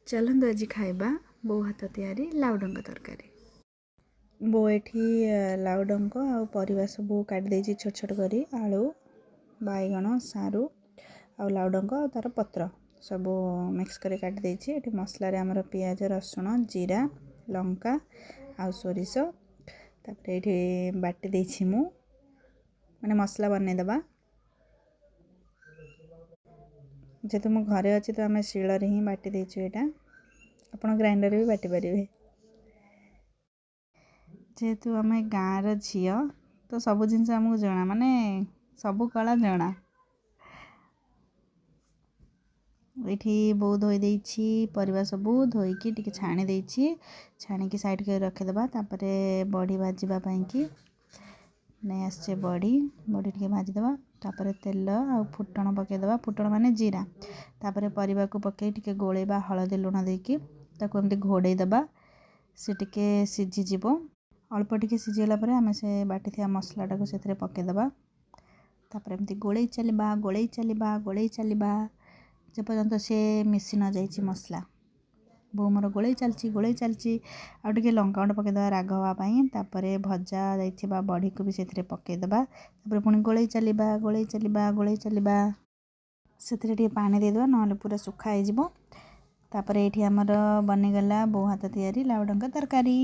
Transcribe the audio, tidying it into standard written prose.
चलନ୍ତୁ ଆଜି ଖାଇବା ବୋଉ ହାତ ତିଆରି ଲାଉ ଡଙ୍କ ତରକାରୀ। ବୋଉ ଏଠି ଲାଉ ଡଙ୍କ ଆଉ ପରିବା ସବୁ କାଟି ଦେଇଛି ଛୋଟ ଛୋଟ କରି, ଆଳୁ, ବାଇଗଣ, ସାରୁ ଆଉ ଲାଉ ଡଙ୍କ ଆଉ ତାର ପତ୍ର ସବୁ ମିକ୍ସ କରି କାଟି ଦେଇଛି। ଏଠି ମସଲାରେ ଆମର ପିଆଜ, ରସୁଣ, ଜିରା, ଲଙ୍କା ଆଉ ସୋରିଷ, ତାପରେ ଏଠି ବାଟି ଦେଇଛି ମୁଁ, ମାନେ ମସଲା ବନେଇଦେବା। जेहेतु मो घरे अच्छी तो आम शिଳରେ ही बाटी देचु, एटा आपण ग्राइंडर भी बाटी पारे। जेहेतु आम गाँव झील तो सब जिनस आमको जना, माने सब कला जना। ये बो धोई देछि परिवा सबू धोईकी टिके छाणी देछि, छाणीकी साइड के रखिदेबा। तापरे बड़ी भाजवा कि नहीं आसे बड़ी टिके भाजीदेवा। तापरे तेल आ फुटण पकईदेवा, फुटण माने जीरा। तापरे परिवा को पकई टिके गोलेबा हलदी लुण देकी ताको एमती घोड़े देबा, से टिके सिझी जीवो। अल्प टिके सिझीगला परे आमे से बाटी थिया मसलाटा को सेथरे पकईदेबा। तापरे एमती गोलेई चलिबा गोलेई चलिबा गोलेई चलिबा जे पर्यंत से मिसी न जाइछि मसला। बो मोर गोलेई चलची आ टिके लंका गुंड पकईदेबा राग हवा पई। तापरे भजा जाइथिबा बड़ी को भी सेथरे पकईदेबा। तापरे पुणी गोलेई चलिबा गोलेई चलिबा गोलेई चलिबा, सेथरे टिके पानी देदेबा, नहले पूरा सुखा हो जिवो। तापरे एठी हमर बनिगला बो हाथ तियारी लाउ डंका तरकारी।